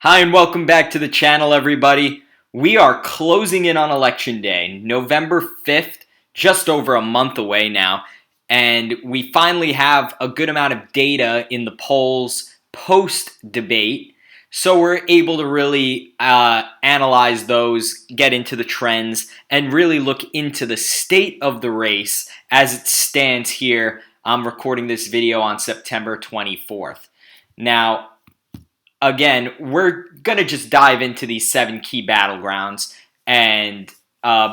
Hi and welcome back to the channel, everybody. We are closing in on Election Day, November 5th, just over a month away now, and we finally have a good amount of data in the polls post-debate, so we're able to really analyze those, get into the trends, and really look into the state of the race as it stands here. I'm recording this video on September 24th. Now, again, we're gonna just dive into these 7 key battlegrounds, and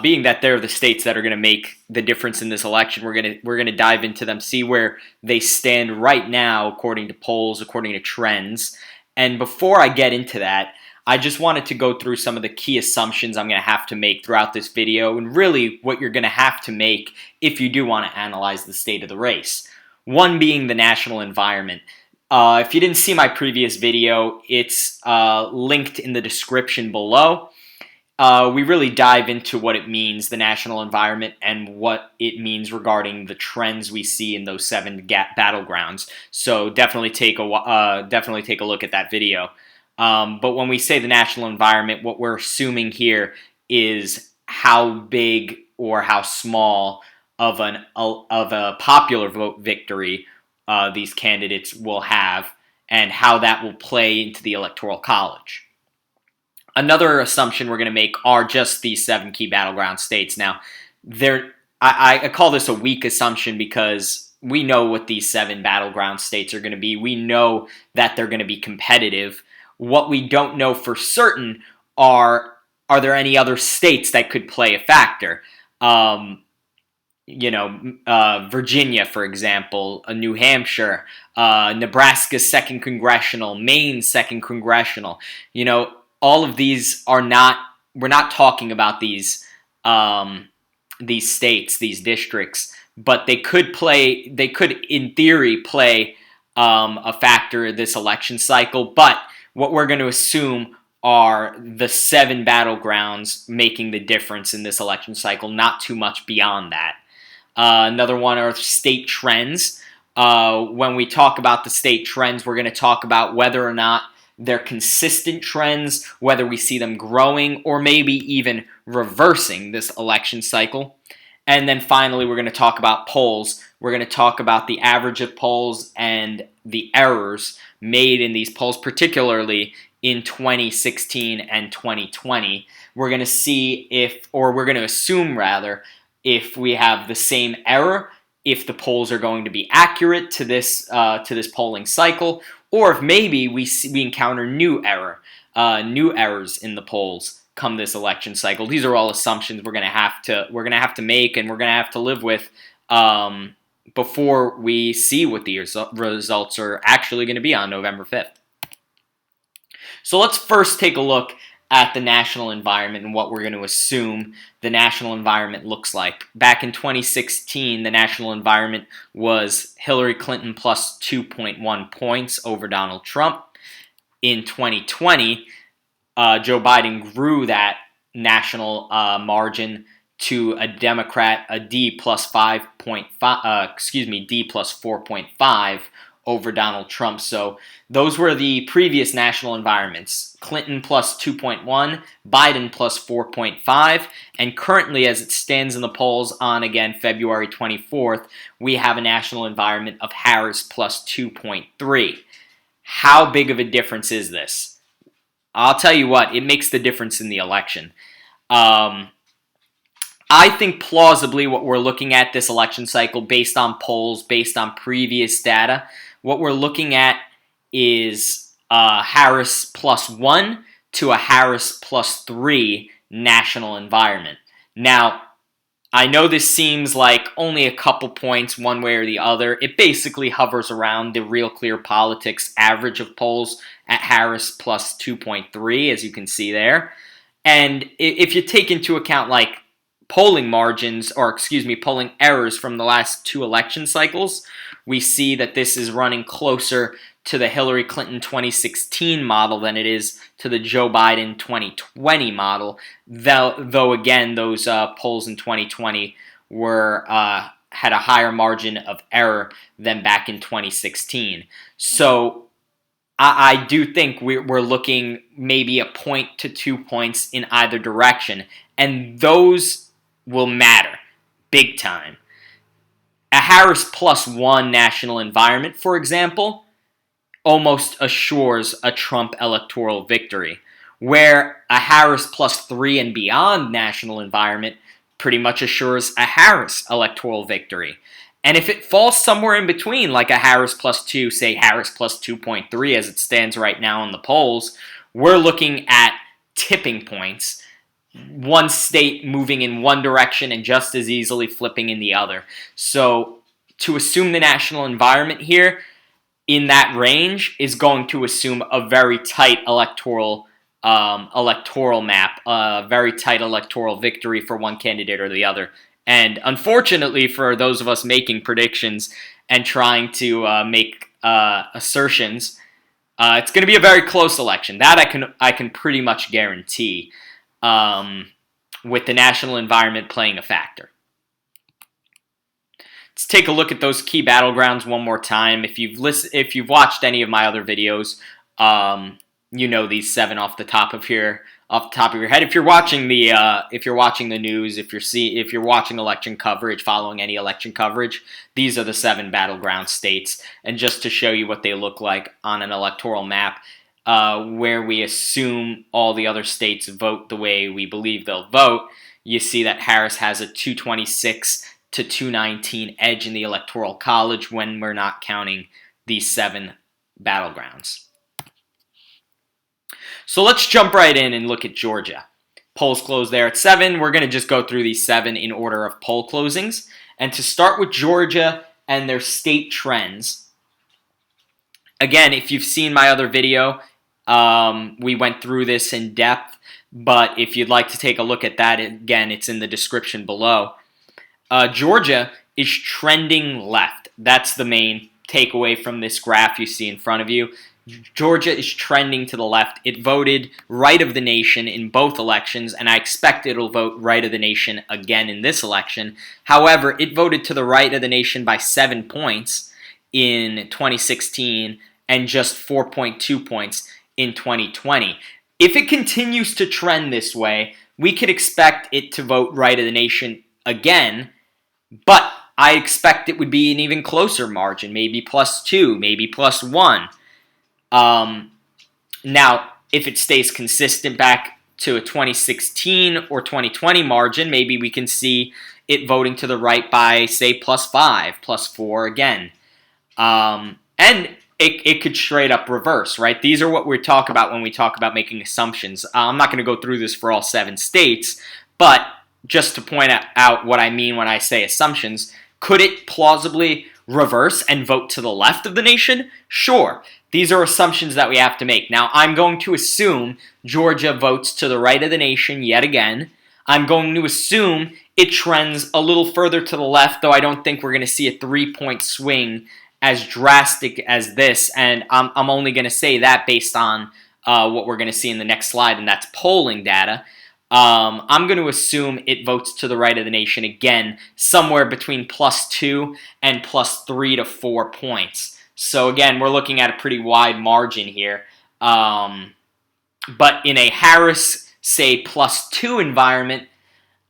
being that they're the states that are gonna make the difference in this election, we're gonna dive into them, see where they stand right now according to polls, according to trends. And before I get into that, I just wanted to go through some of the key assumptions I'm gonna have to make throughout this video, and really what you're gonna have to make if you do want to analyze the state of the race. One being the national environment. If you didn't see my previous video, it's linked in the description below. We really dive into what it means, the national environment, and what it means regarding the trends we see in those 7 battlegrounds. So definitely take a look at that video. But when we say the national environment, what we're assuming here is how big or how small of a popular vote victory these candidates will have, and how that will play into the Electoral College. Another assumption we're going to make are just these 7 key battleground states. Now, I call this a weak assumption because we know what these 7 battleground states are going to be. We know that they're going to be competitive. What we don't know for certain are there any other states that could play a factor? Virginia, for example, New Hampshire, Nebraska's 2nd congressional, Maine's 2nd congressional. All of these are not. We're not talking about these states, these districts, but they could play. They could, in theory, play a factor this election cycle. But what we're going to assume are the 7 battlegrounds making the difference in this election cycle. Not too much beyond that. Another one are state trends. When we talk about the state trends, we're going to talk about whether or not they're consistent trends, whether we see them growing or maybe even reversing this election cycle. And then finally, we're going to talk about polls. We're going to talk about the average of polls and the errors made in these polls, particularly in 2016 and 2020. We're going to see we're going to assume rather, if we have the same error, if the polls are going to be accurate to this polling cycle, or if maybe we encounter new errors in the polls come this election cycle. These are all assumptions we're gonna have to make, and we're gonna have to live with before we see what the results are actually going to be on November 5th. So let's first take a look at the national environment and what we're going to assume the national environment looks like. Back in 2016, the national environment was Hillary Clinton plus 2.1 points over Donald Trump. In 2020, Joe Biden grew that national margin to a Democrat, a D plus 4.5 over Donald Trump. So those were the previous national environments. Clinton plus 2.1, Biden plus 4.5, and currently as it stands in the polls on, again, February 24th, we have a national environment of Harris plus 2.3. How big of a difference is this? I'll tell you what, it makes the difference in the election. I think plausibly what we're looking at this election cycle, based on polls, based on previous data, what we're looking at is Harris plus 1 to a Harris plus 3 national environment. Now, I know this seems like only a couple points one way or the other. It basically hovers around the Real Clear Politics average of polls at Harris plus 2.3, as you can see there. And if you take into account like polling errors from the last 2 election cycles, we see that this is running closer to the Hillary Clinton 2016 model than it is to the Joe Biden 2020 model, though again, those polls in 2020 had a higher margin of error than back in 2016. So I do think we're looking maybe a point to 2 points in either direction, and those will matter big time. A Harris +1 national environment, for example, almost assures a Trump electoral victory, where a Harris +3 and beyond national environment pretty much assures a Harris electoral victory. And if it falls somewhere in between, like a Harris +2, say Harris +2.3 as it stands right now in the polls, we're looking at tipping points, one state moving in one direction and just as easily flipping in the other. So to assume the national environment here in that range is going to assume a very tight electoral map, a very tight electoral victory for one candidate or the other. And unfortunately, for those of us making predictions and trying to make assertions, it's going to be a very close election. That I can pretty much guarantee, with the national environment playing a factor. Let's take a look at those key battlegrounds one more time. If you've watched any of my other videos, you know these 7 off the top of your head. If you're watching the news, if you're watching election coverage, following any election coverage, these are the 7 battleground states. And just to show you what they look like on an electoral map, where we assume all the other states vote the way we believe they'll vote, you see that Harris has a 226 to 219 edge in the Electoral College when we're not counting these 7 battlegrounds. So let's jump right in and look at Georgia. Polls closed there at 7. We're going to just go through these 7 in order of poll closings. And to start with Georgia and their state trends, again, if you've seen my other video, we went through this in depth. But if you'd like to take a look at that, again, it's in the description below. Georgia is trending left. That's the main takeaway from this graph you see in front of you. Georgia is trending to the left. It voted right of the nation in both elections, and I expect it'll vote right of the nation again in this election. However, it voted to the right of the nation by 7 points in 2016 and just 4.2 points in 2020. If it continues to trend this way, we could expect it to vote right of the nation again, but I expect it would be an even closer margin, maybe +2, maybe +1. Now, if it stays consistent back to a 2016 or 2020 margin, maybe we can see it voting to the right by, say, +5, +4 again. And it could straight up reverse, right? These are what we talk about when we talk about making assumptions. I'm not going to go through this for all 7 states, but just to point out what I mean when I say assumptions, could it plausibly reverse and vote to the left of the nation? Sure. These are assumptions that we have to make. Now, I'm going to assume Georgia votes to the right of the nation yet again. I'm going to assume it trends a little further to the left, though I don't think we're going to see a 3-point swing as drastic as this. And I'm only going to say that based on what we're going to see in the next slide, and that's polling data. I'm going to assume it votes to the right of the nation again, somewhere between +2 and +3 to 4 points. So again, we're looking at a pretty wide margin here. But in a Harris, say, +2 environment,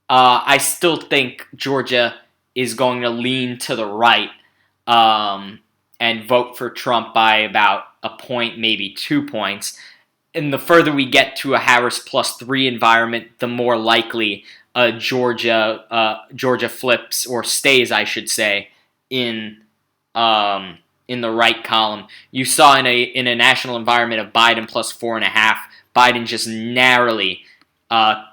I still think Georgia is going to lean to the right and vote for Trump by about a point, maybe 2 points. And the further we get to a Harris +3 environment, the more likely Georgia flips or stays, I should say, in the right column. You saw in a national environment of Biden +4.5, Biden just narrowly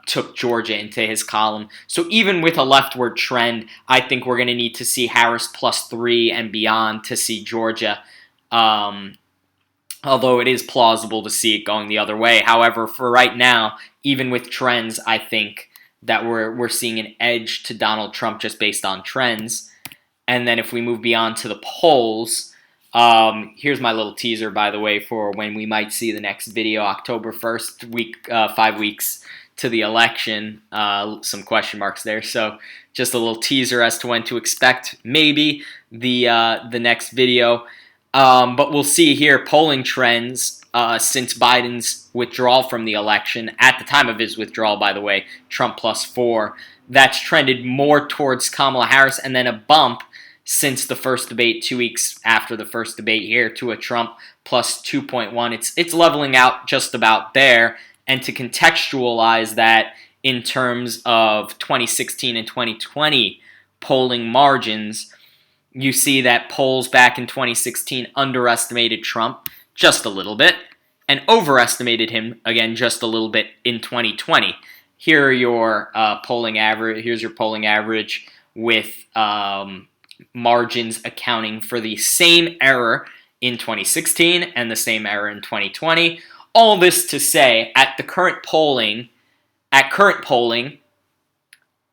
took Georgia into his column. So even with a leftward trend, I think we're going to need to see Harris +3 and beyond to see Georgia. Although it is plausible to see it going the other way. However, for right now, even with trends, I think that we're seeing an edge to Donald Trump just based on trends. And then if we move beyond to the polls, here's my little teaser, by the way, for when we might see the next video, October 1st, 5 weeks to the election. Some question marks there. So just a little teaser as to when to expect maybe the next video. But we'll see here polling trends since Biden's withdrawal from the election. At the time of his withdrawal, by the way, Trump +4. That's trended more towards Kamala Harris, and then a bump since the first debate 2 weeks after the first debate here to a Trump +2.1. It's leveling out just about there. And to contextualize that in terms of 2016 and 2020 polling margins, you see that polls back in 2016 underestimated Trump just a little bit and overestimated him again just a little bit in 2020. Here are your polling average. Here's your polling average with margins accounting for the same error in 2016 and the same error in 2020. All this to say, at current polling,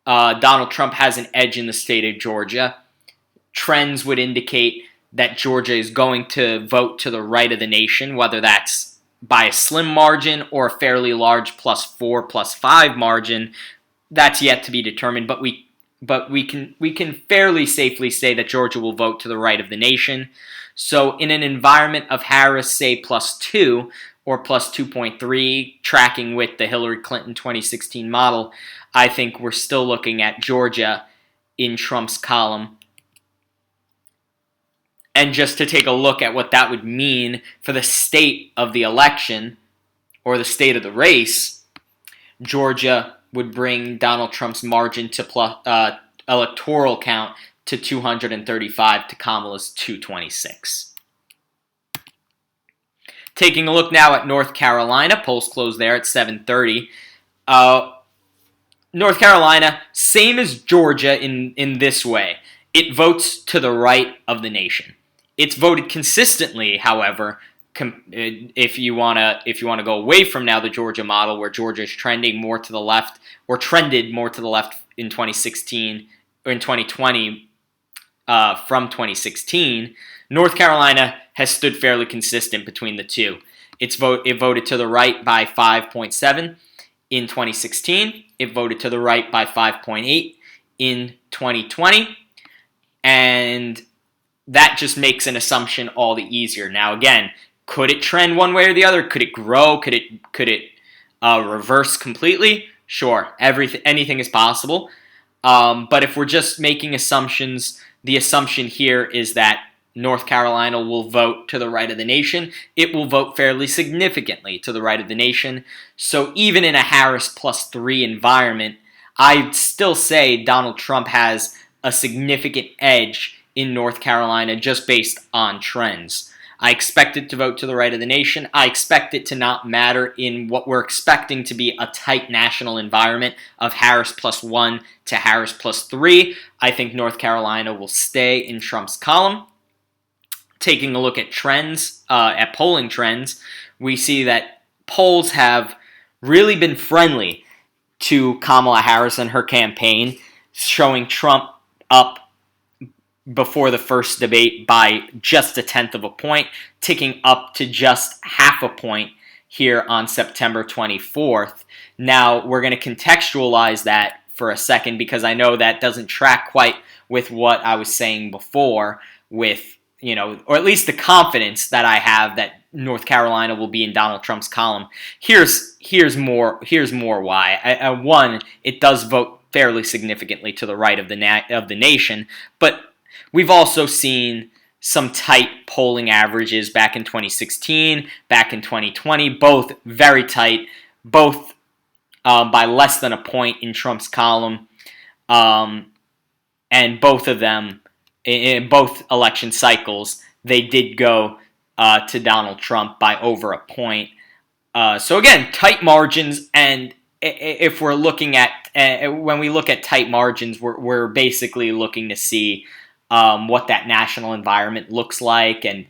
Donald Trump has an edge in the state of Georgia. Trends would indicate that Georgia is going to vote to the right of the nation, whether that's by a slim margin or a fairly large +4, +5 margin. That's yet to be determined, but we can fairly safely say that Georgia will vote to the right of the nation. So in an environment of Harris, say +2 or +2.3, tracking with the Hillary Clinton 2016 model, I think we're still looking at Georgia in Trump's column. And just to take a look at what that would mean for the state of the election or the state of the race, Georgia would bring Donald Trump's margin to electoral count to 235 to Kamala's 226. Taking a look now at North Carolina, polls closed there at 7:30. North Carolina, same as Georgia in this way. It votes to the right of the nation. It's voted consistently, however, if you want to go away from now the Georgia model, where Georgia is trending more to the left, or trended more to the left in 2016 or in 2020 from 2016. North Carolina has stood fairly consistent between the two. It voted to the right by 5.7 in 2016. It voted to the right by 5.8 in 2020, and that just makes an assumption all the easier. Now, again, could it trend one way or the other? Could it grow? Could it reverse completely? Sure, anything is possible. But if we're just making assumptions, the assumption here is that North Carolina will vote to the right of the nation. It will vote fairly significantly to the right of the nation. So even in a Harris +3 environment, I'd still say Donald Trump has a significant edge in North Carolina just based on trends. I expect it to vote to the right of the nation. I expect it to not matter in what we're expecting to be a tight national environment of Harris +1 to Harris +3. I think North Carolina will stay in Trump's column. Taking a look at trends, at polling trends, we see that polls have really been friendly to Kamala Harris and her campaign, showing Trump up before the first debate by just 1/10 of a point, ticking up to just 1/2 a point here on September 24th. Now, we're going to contextualize that for a second because I know that doesn't track quite with what I was saying before with, or at least the confidence that I have that North Carolina will be in Donald Trump's column. Here's more why. One, it does vote fairly significantly to the right of the nation, but we've also seen some tight polling averages back in 2016, back in 2020, both very tight, both by less than a point in Trump's column, and both of them, in both election cycles, they did go to Donald Trump by over a point. So again, tight margins, and if we're looking at, when we look at tight margins, we're basically looking to see what that national environment looks like, and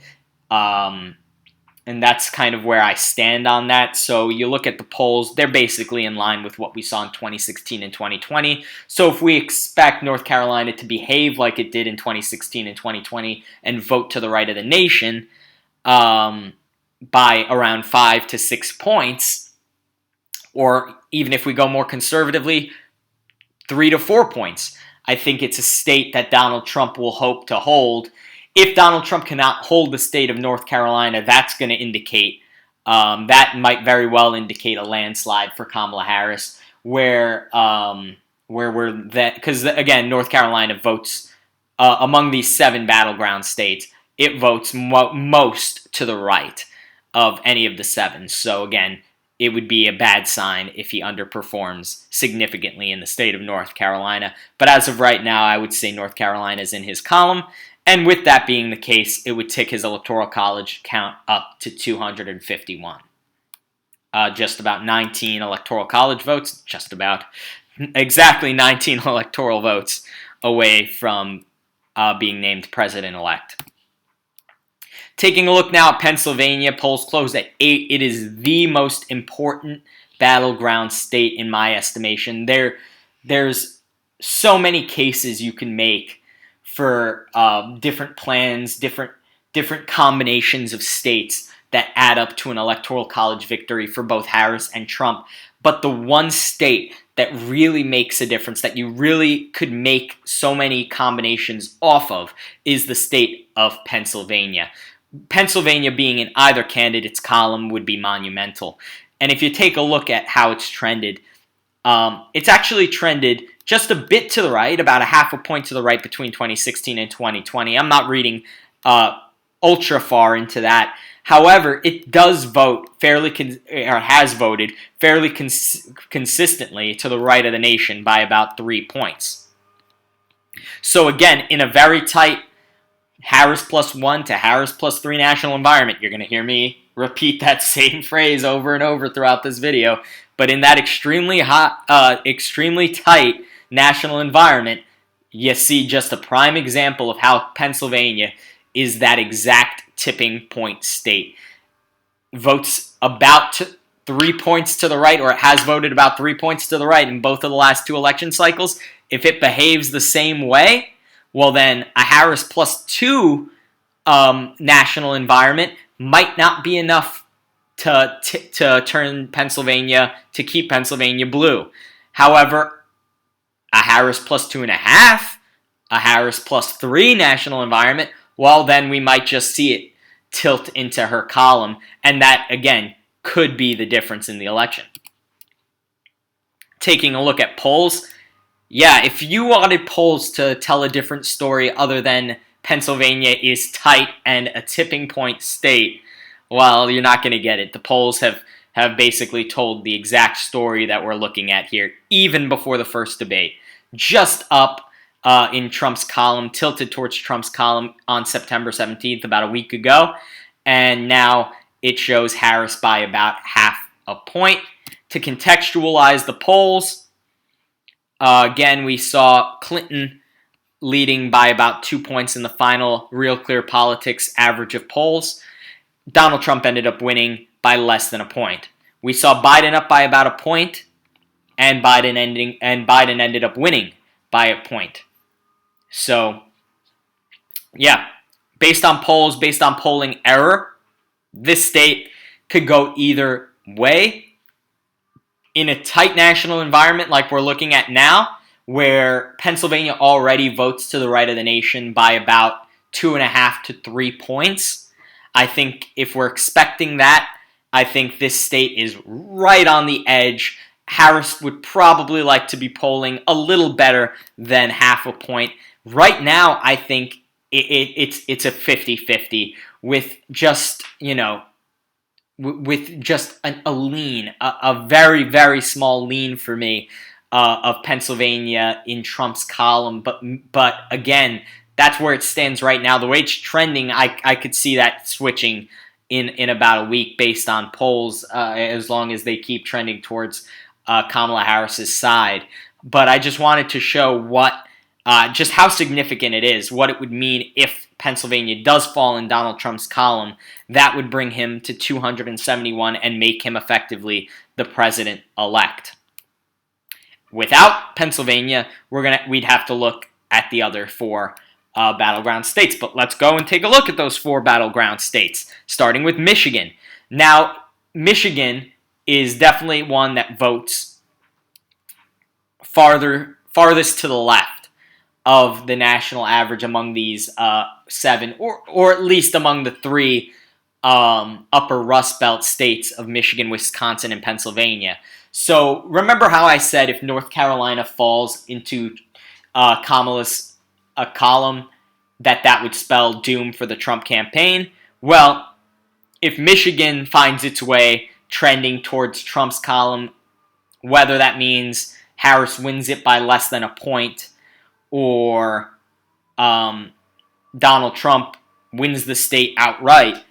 that's kind of where I stand on that. So you look at the polls, they're basically in line with what we saw in 2016 and 2020. So if we expect North Carolina to behave like it did in 2016 and 2020 and vote to the right of the nation by around 5 to 6 points, or even if we go more conservatively, 3 to 4 points, I think it's a state that Donald Trump will hope to hold If Donald Trump cannot hold the state of North Carolina, that's going to indicate that might very well indicate a landslide for Kamala Harris, where we're that because again North Carolina votes among these 7 battleground states, it votes most to the right of any of the 7. So again, it would be a bad sign if he underperforms significantly in the state of North Carolina. But as of right now, I would say North Carolina is in his column. And with that being the case, it would tick his electoral college count up to 251. Just about 19 electoral college votes, just about exactly 19 electoral votes away from being named president-elect. Taking a look now at Pennsylvania, polls closed at 8. It is the most important battleground state in my estimation. There's so many cases you can make for different plans, different combinations of states that add up to an electoral college victory for both Harris and Trump. But the one state that really makes a difference, that you really could make so many combinations off of, is the state of Pennsylvania. Pennsylvania being in either candidate's column would be monumental. And if you take a look at how it's trended, it's actually trended just a bit to the right, about a half a point to the right between 2016 and 2020. I'm not reading ultra far into that. However, it does vote or has voted fairly consistently to the right of the nation by about 3 points. So again, in a very tight Harris +1 to Harris +3 national environment, you're going to hear me repeat that same phrase over and over throughout this video. But in that extremely tight national environment, you see just a prime example of how Pennsylvania is that exact tipping point state. Votes about 3 points to the right, or it has voted about 3 points to the right in both of the last 2 election cycles. If it behaves the same way, well then a Harris +2 national environment might not be enough to turn Pennsylvania, to keep Pennsylvania blue. However, a Harris +2.5, a Harris +3 national environment, well then we might just see it tilt into her column, and that again could be the difference in the election. Taking a look at polls, yeah, if you wanted polls to tell a different story other than Pennsylvania is tight and a tipping point state, well, you're not going to get it. The polls have basically told the exact story that we're looking at here, even before the first debate. Just up in Trump's column, tilted towards Trump's column on September 17th, about a week ago, and now it shows Harris by about half a point. To contextualize the polls, again, we saw Clinton leading by about 2 points in the final Real Clear Politics average of polls. Donald Trump ended up winning by less than a point. We saw Biden up by about a point, and Biden ended up winning by a point. So, yeah, based on polls, based on polling error, this state could go either way. In a tight national environment like we're looking at now, where Pennsylvania already votes to the right of the nation by about 2.5 to 3 points, I think if we're expecting that, I think this state is right on the edge. Harris would probably like to be polling a little better than half a point. Right now, I think it's a 50-50 with just, with just a lean, a very, very small lean for me of Pennsylvania in Trump's column. But again, that's where it stands right now. The way it's trending, I could see that switching in about a week based on polls, as long as they keep trending towards Kamala Harris's side. But I just wanted to show just how significant it is, what it would mean if Pennsylvania does fall in Donald Trump's column. That would bring him to 271 and make him effectively the president-elect. Without Pennsylvania, we'd have to look at the other 4 battleground states. But let's go and take a look at those 4 battleground states, starting with Michigan. Now, Michigan is definitely one that votes farthest to the left of the national average among these 7, or at least among the three upper Rust Belt states of Michigan, Wisconsin, and Pennsylvania. So remember how I said if North Carolina falls into Kamala's column, that would spell doom for the Trump campaign? Well, if Michigan finds its way trending towards Trump's column, whether that means Harris wins it by less than a point or Donald Trump wins the state outright,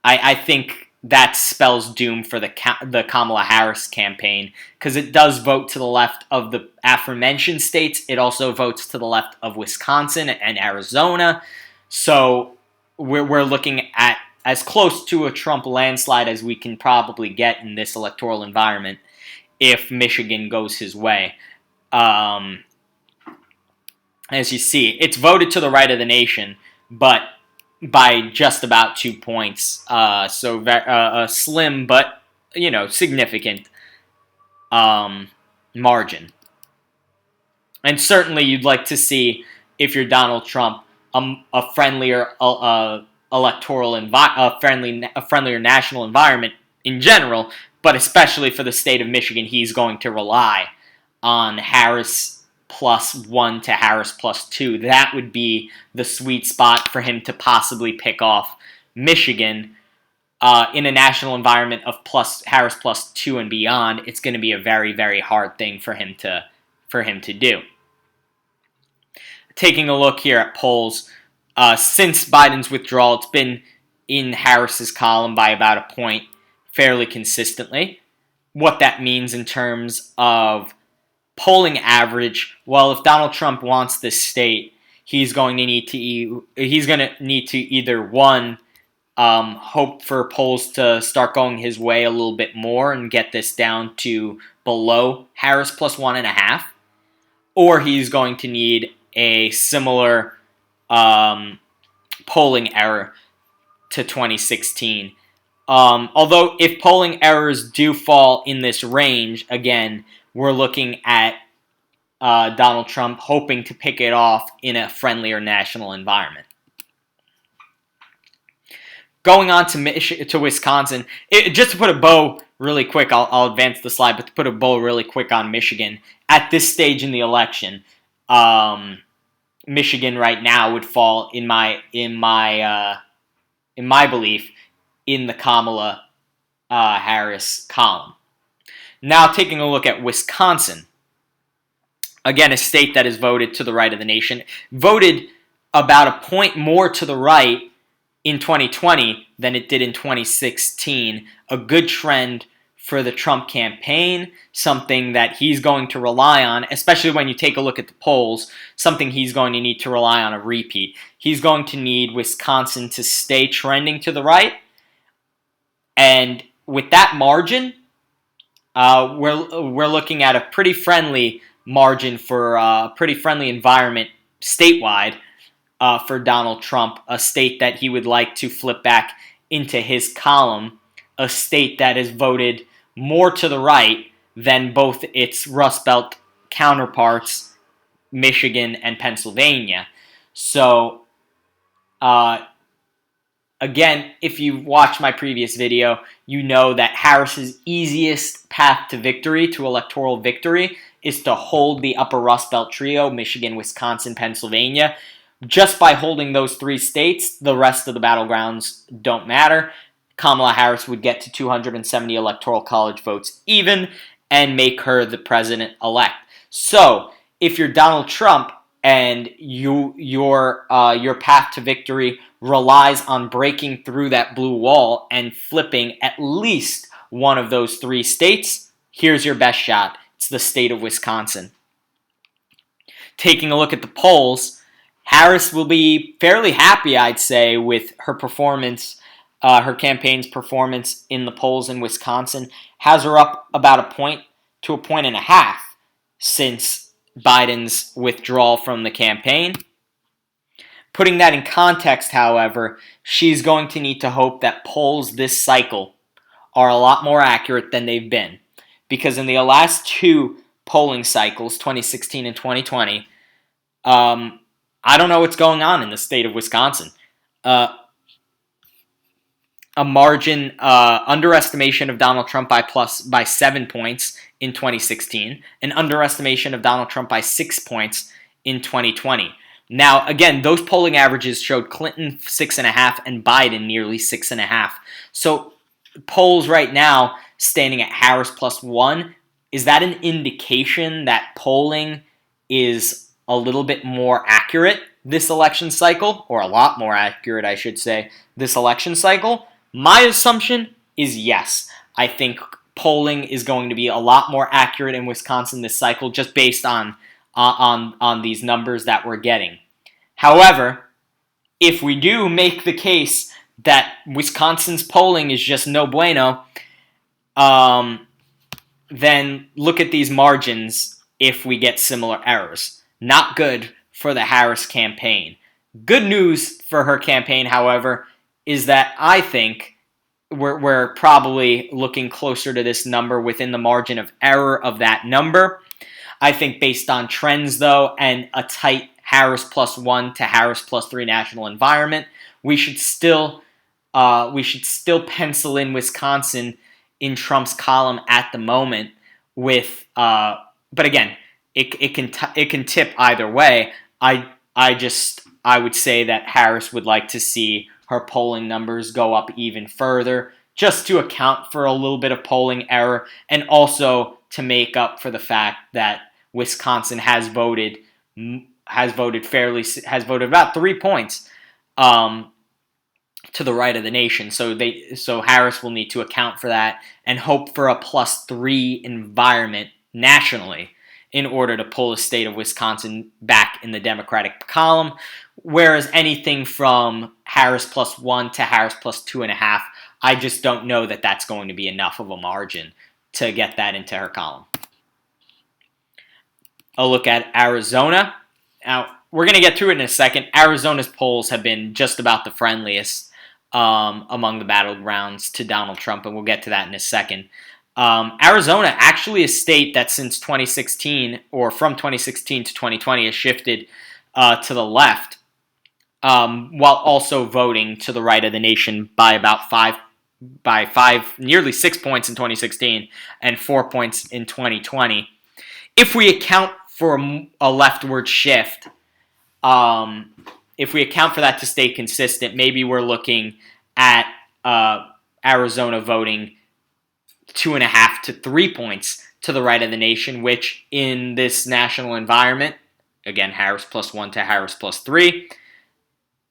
I think that spells doom for the Kamala Harris campaign, because it does vote to the left of the aforementioned states. It also votes to the left of Wisconsin and Arizona. So we're looking at as close to a Trump landslide as we can probably get in this electoral environment if Michigan goes his way. As you see, it's voted to the right of the nation, but by just about 2 points. So a slim but significant margin. And certainly, you'd like to see, if you're Donald Trump, a friendlier electoral a friendlier national environment in general, but especially for the state of Michigan, he's going to rely on Harris +1 to Harris +2. That would be the sweet spot for him to possibly pick off Michigan in a national environment of Harris +2 and beyond. It's going to be a very, very hard thing for him to do. Taking a look here at polls, since Biden's withdrawal, it's been in Harris's column by about a point fairly consistently. What that means in terms of polling average, well, if Donald Trump wants this state, he's going to need to either one, hope for polls to start going his way a little bit more and get this down to below Harris +1.5, or he's going to need a similar polling error to 2016. Although if polling errors do fall in this range, again, we're looking at Donald Trump hoping to pick it off in a friendlier national environment. Going on to Wisconsin, just to put a bow really quick, I'll advance the slide, but to put a bow really quick on Michigan, at this stage in the election, Michigan right now would fall in my belief in the Kamala Harris column. Now taking a look at Wisconsin, again a state that is voted to the right of the nation, voted about a point more to the right in 2020 than it did in 2016. A good trend for the Trump campaign, something that he's going to rely on, especially when you take a look at the polls, something he's going to need to rely on a repeat. He's going to need Wisconsin to stay trending to the right, and with that margin, we're looking at a pretty friendly margin for a pretty friendly environment statewide for Donald Trump, a state that he would like to flip back into his column, a state that has voted more to the right than both its Rust Belt counterparts, Michigan and Pennsylvania. So, again, if you watched my previous video, you know that Harris's easiest path to victory, to electoral victory, is to hold the upper Rust Belt trio, Michigan, Wisconsin, Pennsylvania. Just by holding those three states, the rest of the battlegrounds don't matter. Kamala Harris would get to 270 electoral college votes even and make her the president-elect. So, if you're Donald Trump and your path to victory relies on breaking through that blue wall and flipping at least one of those three states, here's your best shot. It's the state of Wisconsin. Taking a look at the polls, Harris will be fairly happy, I'd say, with her performance, her campaign's performance in the polls in Wisconsin. Has her up about a point to a point and a half since Biden's withdrawal from the campaign. Putting that in context, however, she's going to need to hope that polls this cycle are a lot more accurate than they've been. Because in the last two polling cycles, 2016 and 2020, I don't know what's going on in the state of Wisconsin. uh, a margin underestimation of Donald Trump by 7 points in 2016, an underestimation of Donald Trump by 6 points in 2020. Now, again, those polling averages showed Clinton 6.5 and Biden nearly 6.5. So polls right now standing at Harris +1. Is that an indication that polling is a little bit more accurate this election cycle, or a lot more accurate, I should say, this election cycle? My assumption is yes. I think polling is going to be a lot more accurate in Wisconsin this cycle, just based on these numbers that we're getting. However, if we do make the case that Wisconsin's polling is just no bueno, then look at these margins if we get similar errors. Not good for the Harris campaign. Good news for her campaign, however, is that I think we're probably looking closer to this number within the margin of error of that number. I think based on trends, though, and a tight Harris +1 to Harris +3 national environment, we should still pencil in Wisconsin in Trump's column at the moment. But again, it can tip either way. I would say that Harris would like to see her polling numbers go up even further, just to account for a little bit of polling error, and also to make up for the fact that Wisconsin has voted about 3 points to the right of the nation. So Harris will need to account for that and hope for a +3 environment nationally in order to pull the state of Wisconsin back in the Democratic column. Whereas anything from Harris +1 to Harris +2.5, I just don't know that that's going to be enough of a margin to get that into her column. A look at Arizona. Now, we're going to get to it in a second. Arizona's polls have been just about the friendliest among the battlegrounds to Donald Trump, and we'll get to that in a second. Arizona, actually a state that since 2016, or from 2016 to 2020, has shifted to the left, while also voting to the right of the nation by about nearly 6 points in 2016 and 4 points in 2020. If we account for a leftward shift, if we account for that to stay consistent, maybe we're looking at Arizona voting 2.5 to 3 points to the right of the nation, which in this national environment, again, Harris +1 to Harris +3,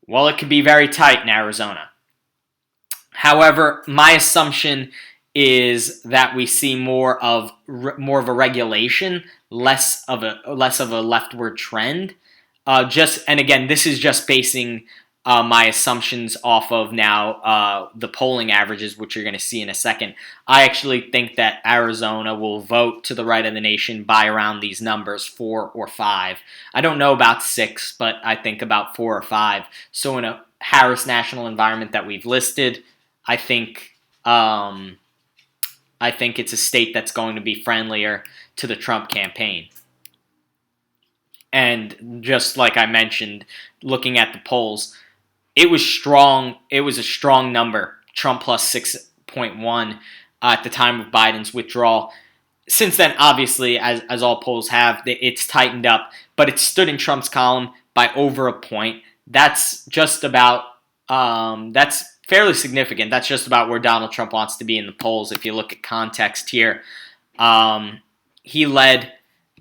well, it could be very tight in Arizona. However, my assumption is that we see more of a regulation, less of a leftward trend. And again, this is just basing my assumptions off of now the polling averages, which you're going to see in a second. I actually think that Arizona will vote to the right of the nation by around these numbers, 4 or 5. I don't know about 6, but I think about 4 or 5. So in a Harris national environment that we've listed, I think it's a state that's going to be friendlier to the Trump campaign. And just like I mentioned, looking at the polls, it was strong. It was a strong number, Trump +6.1 at the time of Biden's withdrawal. Since then, obviously, as all polls have, it's tightened up, but it stood in Trump's column by over a point. That's just about that's fairly significant. That's just about where Donald Trump wants to be in the polls. If you look at context here, he led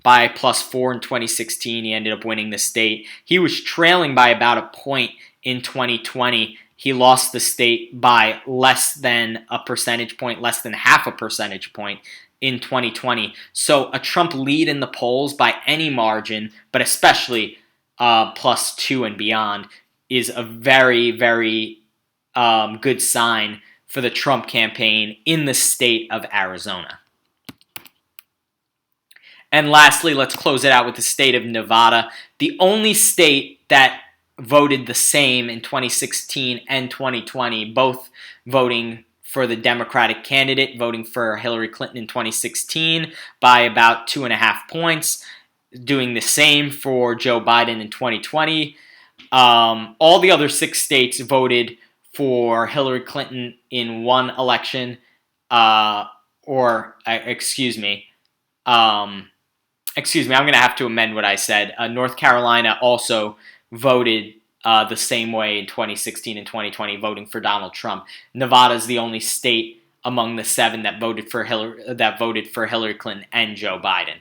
by +4 in 2016. He ended up winning the state. He was trailing by about a point in 2020. He lost the state by less than a percentage point, less than half a percentage point in 2020. So a Trump lead in the polls by any margin, but especially +2 and beyond, is a very, very good sign for the Trump campaign in the state of Arizona. And lastly, let's close it out with the state of Nevada, the only state that voted the same in 2016 and 2020, both voting for the Democratic candidate, voting for Hillary Clinton in 2016 by about 2.5 points, doing the same for Joe Biden in 2020. All the other 6 states voted for Hillary Clinton in one election, excuse me, I'm going to have to amend what I said. North Carolina also voted the same way in 2016 and 2020, voting for Donald Trump. Nevada is the only state among the 7 that voted for Hillary Clinton and Joe Biden.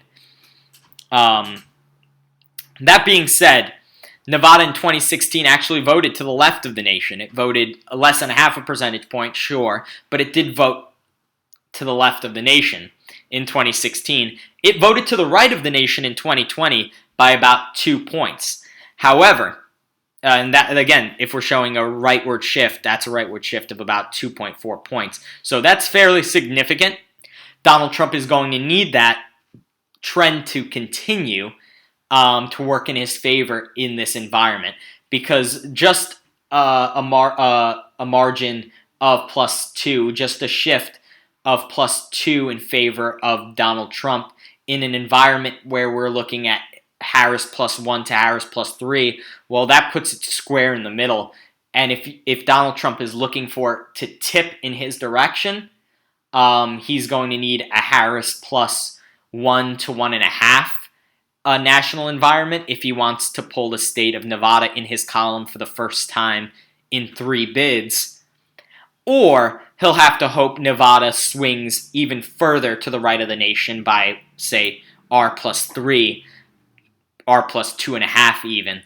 That being said, Nevada in 2016 actually voted to the left of the nation. It voted less than a half a percentage point, sure, but it did vote to the left of the nation in 2016. It voted to the right of the nation in 2020 by about 2 points. However, and that again, if we're showing a rightward shift, that's a rightward shift of about 2.4 points. So that's fairly significant. Donald Trump is going to need that trend to continue to work in his favor in this environment, because just a margin of +2, just a shift of +2 in favor of Donald Trump in an environment where we're looking at Harris +1 to Harris +3, well, that puts it square in the middle. And if Donald Trump is looking for it to tip in his direction, he's going to need a Harris +1 to 1.5 national environment if he wants to pull the state of Nevada in his column for the first time in 3 bids. Or he'll have to hope Nevada swings even further to the right of the nation by, say, R +3, R +2.5 even,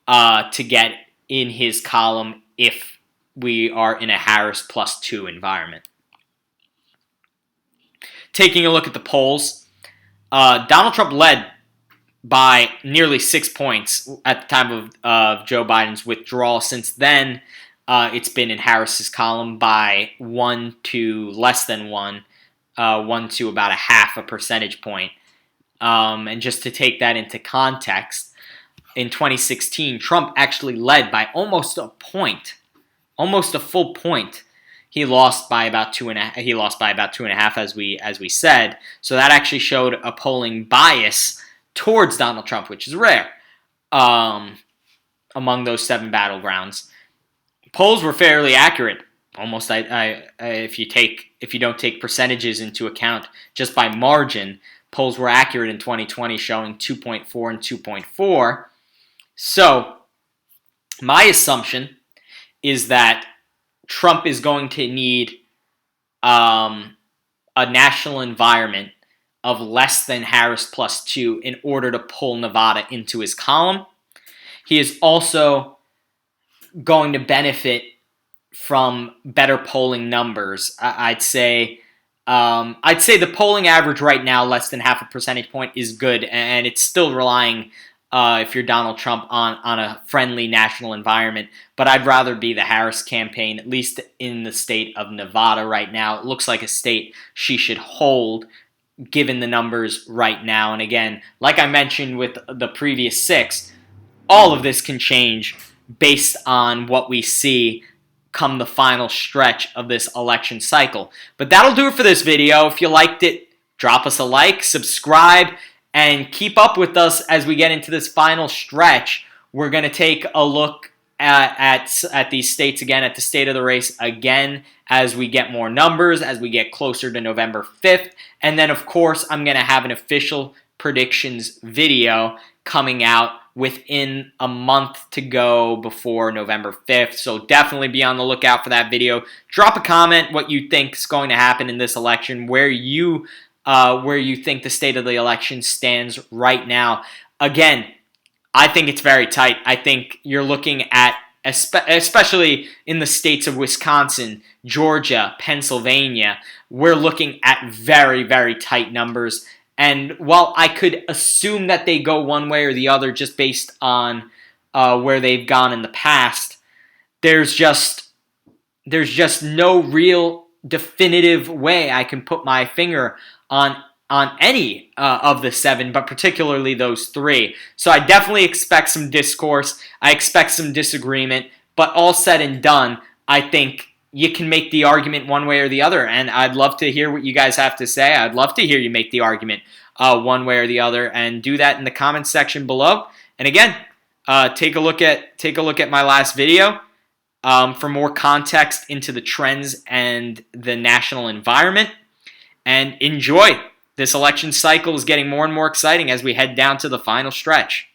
to get in his column if we are in a Harris +2 environment. Taking a look at the polls, Donald Trump led by nearly 6 points at the time of Joe Biden's withdrawal. Since then, it's been in Harris's column by 1 to less than 1, 1 to about a half a percentage point. And just to take that into context, in 2016, Trump actually led by almost a point, almost a full point. He lost by about 2.5. He lost by about 2.5, as we said. So that actually showed a polling bias towards Donald Trump, which is rare among those 7 battlegrounds. Polls were fairly accurate. Almost, if you don't take percentages into account, just by margin, polls were accurate in 2020, showing 2.4 and 2.4. So, my assumption is that Trump is going to need a national environment of less than Harris +2 in order to pull Nevada into his column. He is also going to benefit from better polling numbers. I'd say the polling average right now, less than half a percentage point, is good, and it's still relying, if you're Donald Trump, on a friendly national environment. But I'd rather be the Harris campaign, at least in the state of Nevada right now. It looks like a state she should hold, given the numbers right now. And again, like I mentioned with the previous 6, all of this can change based on what we see come the final stretch of this election cycle. But that'll do it for this video. If you liked it, drop us a like, subscribe, and keep up with us as we get into this final stretch. We're going to take a look at these states again, at the state of the race again, as we get more numbers, as we get closer to November 5th. And then, of course, I'm going to have an official predictions video coming out within a month to go before November 5th. So definitely be on the lookout for that video. Drop a comment what you think is going to happen in this election, where you think the state of the election stands right now. Again, I think it's very tight. I think you're looking at, especially in the states of Wisconsin, Georgia, Pennsylvania, we're looking at very, very tight numbers. And while I could assume that they go one way or the other just based on where they've gone in the past, there's just no real definitive way I can put my finger on any of the 7, but particularly those 3. So I definitely expect some discourse. I expect some disagreement. But all said and done, I think you can make the argument one way or the other, and I'd love to hear what you guys have to say. I'd love to hear you make the argument one way or the other, and do that in the comments section below. And again, take a look at my last video for more context into the trends and the national environment. And enjoy. This election cycle is getting more and more exciting as we head down to the final stretch.